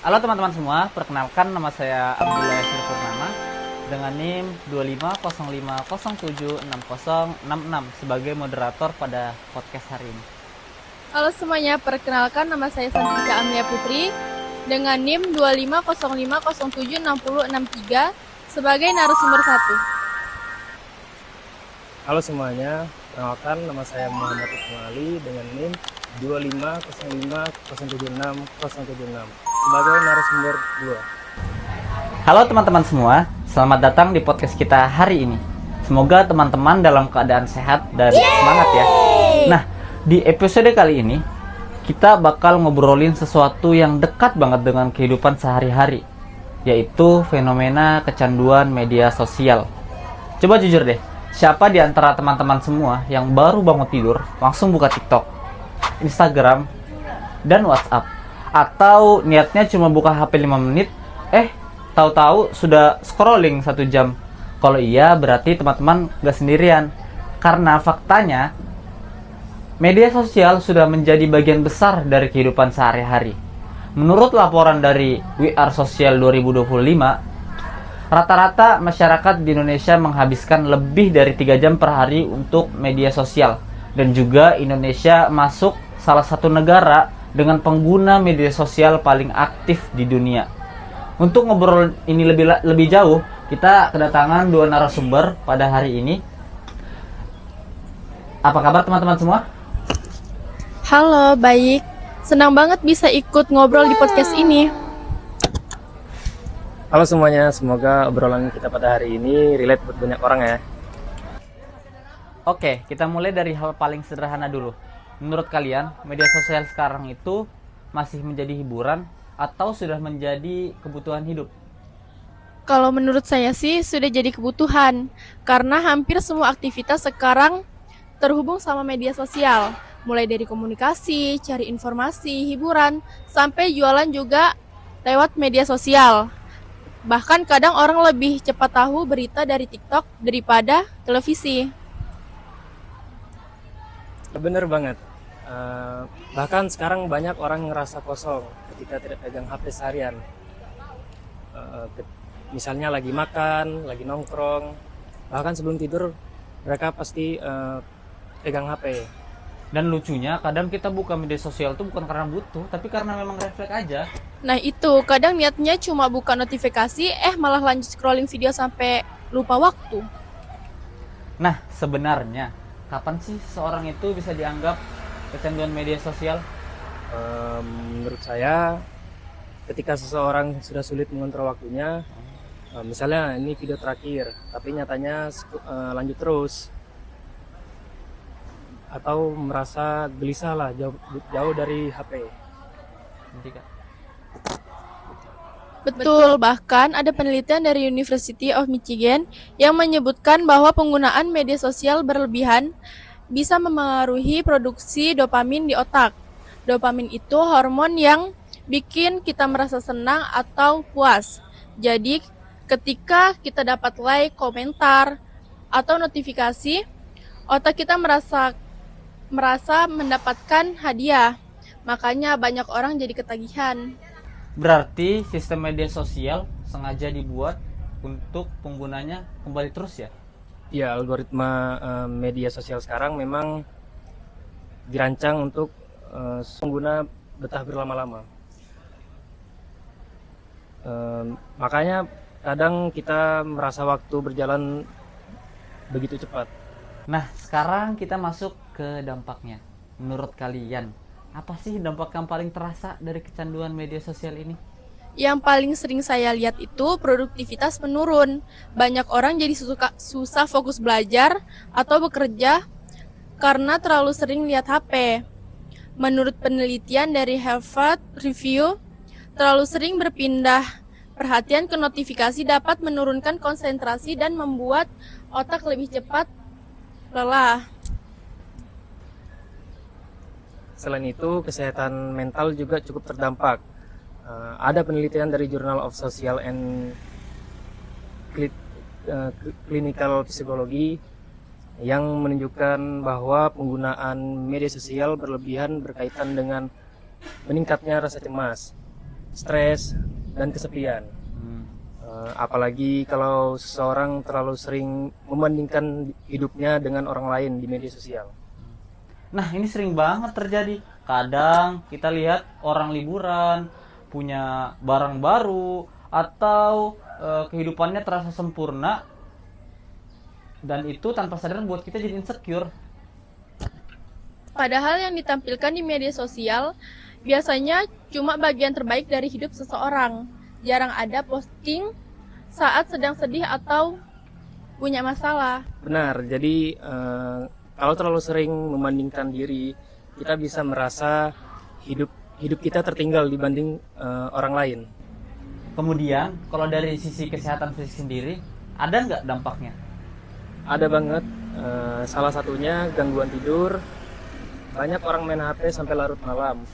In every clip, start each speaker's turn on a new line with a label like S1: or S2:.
S1: Halo teman-teman semua, perkenalkan nama saya Abdullah Yasir Purnama dengan NIM 2505076066 sebagai moderator pada podcast hari ini.
S2: Halo semuanya, perkenalkan nama saya Santika Amelia Putri dengan NIM 2505076063 sebagai narasumber 1.
S3: Halo semuanya, perkenalkan nama saya Muhammad Ibnu Ali dengan NIM 2505076076 sebagai narasumber 2.
S1: Halo teman-teman semua, selamat datang di podcast kita hari ini. Semoga teman-teman dalam keadaan sehat dan semangat ya. Nah, di episode kali ini kita bakal ngobrolin sesuatu yang dekat banget dengan kehidupan sehari-hari, yaitu fenomena kecanduan media sosial. Coba jujur deh, siapa di antara teman-teman semua yang baru bangun tidur langsung buka TikTok, Instagram, dan WhatsApp? Atau niatnya cuma buka HP 5 menit, tahu-tahu sudah scrolling 1 jam? Kalau iya, berarti teman-teman gak sendirian. Karena faktanya, media sosial sudah menjadi bagian besar dari kehidupan sehari-hari. Menurut laporan dari We Are Social 2025, rata-rata masyarakat di Indonesia menghabiskan lebih dari 3 jam per hari untuk media sosial. Dan juga Indonesia masuk salah satu negara dengan pengguna media sosial paling aktif di dunia. Untuk ngobrol ini lebih jauh, kita kedatangan 2 narasumber pada hari ini. Apa kabar teman-teman semua?
S2: Halo, baik. Senang banget bisa ikut ngobrol di podcast ini.
S3: Halo semuanya, semoga obrolan kita pada hari ini relate buat banyak orang ya.
S1: Oke, kita mulai dari hal paling sederhana dulu. Menurut kalian, media sosial sekarang itu masih menjadi hiburan atau sudah menjadi kebutuhan hidup?
S2: Kalau menurut saya sih sudah jadi kebutuhan, karena hampir semua aktivitas sekarang terhubung sama media sosial. Mulai dari komunikasi, cari informasi, hiburan, sampai jualan juga lewat media sosial. Bahkan kadang orang lebih cepat tahu berita dari TikTok daripada televisi.
S3: Bener banget. Bahkan sekarang banyak orang ngerasa kosong ketika tidak pegang HP seharian. Misalnya lagi makan, lagi nongkrong, bahkan sebelum tidur mereka pasti pegang HP.
S1: Dan lucunya, kadang kita buka media sosial itu bukan karena butuh, tapi karena memang refleks aja.
S2: Nah itu, kadang niatnya cuma buka notifikasi, malah lanjut scrolling video sampai lupa waktu.
S1: Nah, sebenarnya, kapan sih seorang itu bisa dianggap kecanduan media sosial?
S3: Menurut saya, ketika seseorang sudah sulit mengontrol waktunya, misalnya ini video terakhir, tapi nyatanya lanjut terus, atau merasa gelisah lah jauh dari HP.
S1: Nanti, Kak.
S2: Betul, bahkan ada penelitian dari University of Michigan yang menyebutkan bahwa penggunaan media sosial berlebihan bisa memengaruhi produksi dopamin di otak. Dopamin itu hormon yang bikin kita merasa senang atau puas. Jadi, ketika kita dapat like, komentar, atau notifikasi, otak kita merasa mendapatkan hadiah. Makanya banyak orang jadi ketagihan.
S1: Berarti sistem media sosial sengaja dibuat untuk penggunanya kembali terus ya?
S3: Ya, algoritma media sosial sekarang memang dirancang untuk pengguna betah berlama-lama. Makanya kadang kita merasa waktu berjalan begitu cepat.
S1: Nah, sekarang kita masuk ke dampaknya. Menurut kalian, apa sih dampak yang paling terasa dari kecanduan media sosial ini?
S2: Yang paling sering saya lihat itu produktivitas menurun. Banyak orang jadi susah fokus belajar atau bekerja karena terlalu sering lihat HP. Menurut penelitian dari Harvard Review, terlalu sering berpindah perhatian ke notifikasi dapat menurunkan konsentrasi dan membuat otak lebih cepat lelah.
S3: Selain itu, kesehatan mental juga cukup terdampak. Ada penelitian dari Journal of Social and Clinical Psychology yang menunjukkan bahwa penggunaan media sosial berlebihan berkaitan dengan meningkatnya rasa cemas, stres, dan kesepian. Apalagi kalau seseorang terlalu sering membandingkan hidupnya dengan orang lain di media sosial.
S1: Nah, ini sering banget terjadi. Kadang kita lihat orang liburan, punya barang baru, atau kehidupannya terasa sempurna, dan itu tanpa sadar buat kita jadi insecure.
S2: Padahal yang ditampilkan di media sosial biasanya cuma bagian terbaik dari hidup seseorang. Jarang ada posting saat sedang sedih atau punya masalah.
S3: Benar, jadi kalau terlalu sering membandingkan diri, kita bisa merasa hidup kita tertinggal dibanding orang lain.
S1: Kemudian, kalau dari sisi kesehatan fisik sendiri, ada nggak dampaknya?
S3: Ada banget, salah satunya gangguan tidur. Banyak orang main HP sampai larut malam.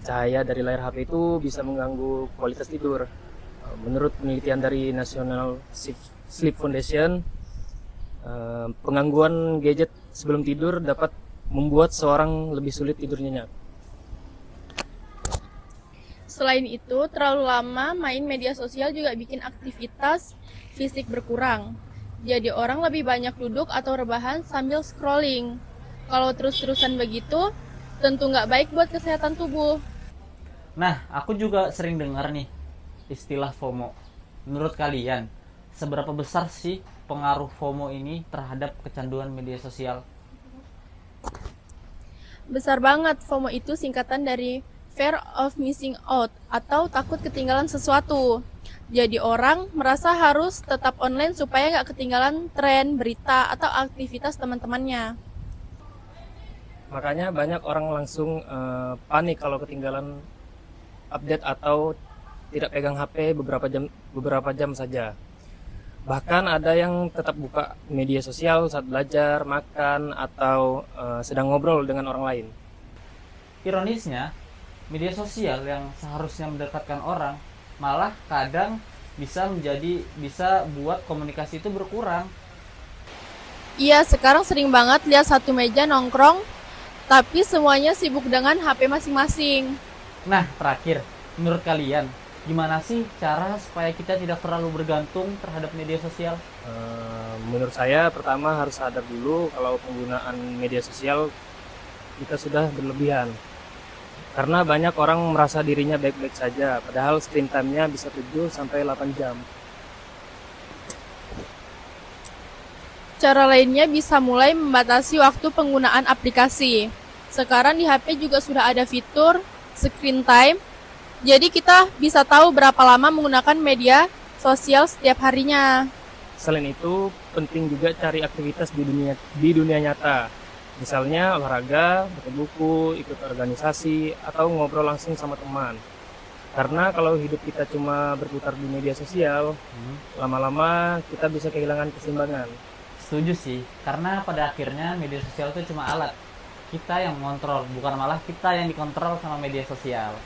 S3: Cahaya dari layar HP itu bisa mengganggu kualitas tidur. Menurut penelitian dari National Sleep Foundation, penggangguan gadget sebelum tidur dapat membuat seorang lebih sulit tidur nyenyak.
S2: Selain itu, terlalu lama main media sosial juga bikin aktivitas fisik berkurang. Jadi orang lebih banyak duduk atau rebahan sambil scrolling. Kalau terus-terusan begitu, tentu nggak baik buat kesehatan tubuh.
S1: Nah, aku juga sering dengar nih istilah FOMO. Menurut kalian, seberapa besar sih pengaruh FOMO ini terhadap kecanduan media sosial?
S2: Besar banget. FOMO itu singkatan dari Fear of Missing Out atau takut ketinggalan sesuatu. Jadi orang merasa harus tetap online supaya nggak ketinggalan tren, berita, atau aktivitas teman-temannya.
S3: Makanya banyak orang langsung panik kalau ketinggalan update atau tidak pegang HP beberapa jam saja. Bahkan ada yang tetap buka media sosial saat belajar, makan, atau sedang ngobrol dengan orang lain.
S1: Ironisnya, media sosial yang seharusnya mendekatkan orang malah kadang bisa buat komunikasi itu berkurang.
S2: Iya, sekarang sering banget lihat satu meja nongkrong, tapi semuanya sibuk dengan HP masing-masing.
S1: Nah, terakhir, menurut kalian, gimana sih cara supaya kita tidak terlalu bergantung terhadap media sosial?
S3: Menurut saya, pertama harus sadar dulu kalau penggunaan media sosial kita sudah berlebihan. Karena banyak orang merasa dirinya baik-baik saja, padahal screen time-nya bisa 7-8 jam.
S2: Cara lainnya bisa mulai membatasi waktu penggunaan aplikasi. Sekarang di HP juga sudah ada fitur screen time, jadi kita bisa tahu berapa lama menggunakan media sosial setiap harinya.
S3: Selain itu, penting juga cari aktivitas di dunia nyata. Misalnya olahraga, baca buku, ikut organisasi, atau ngobrol langsung sama teman. Karena kalau hidup kita cuma berputar di media sosial, lama-lama kita bisa kehilangan keseimbangan.
S1: Setuju sih, karena pada akhirnya media sosial itu cuma alat. Kita yang mengontrol, bukan malah kita yang dikontrol sama media sosial.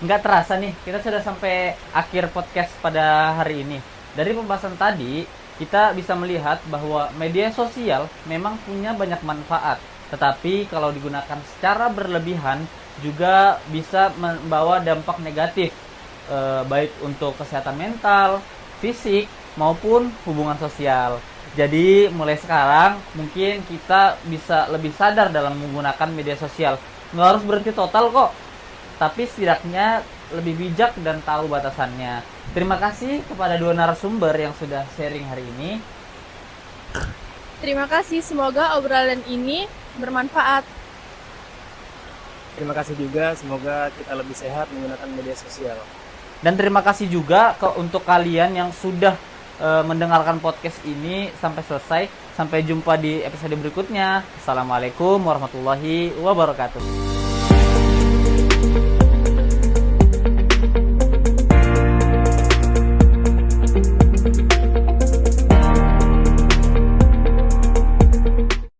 S1: Nggak terasa nih, kita sudah sampai akhir podcast pada hari ini. Dari pembahasan tadi, kita bisa melihat bahwa media sosial memang punya banyak manfaat. Tetapi kalau digunakan secara berlebihan, juga bisa membawa dampak negatif, baik untuk kesehatan mental, fisik, maupun hubungan sosial. Jadi mulai sekarang mungkin kita bisa lebih sadar dalam menggunakan media sosial. Nggak harus berhenti total kok, tapi setidaknya lebih bijak dan tahu batasannya. Terima kasih kepada dua narasumber yang sudah sharing hari ini.
S2: Terima kasih, semoga obrolan ini bermanfaat.
S3: Terima kasih juga, semoga kita lebih sehat menggunakan media sosial.
S1: Dan terima kasih juga untuk kalian yang sudah mendengarkan podcast ini sampai selesai. Sampai jumpa di episode berikutnya. Assalamualaikum warahmatullahi wabarakatuh.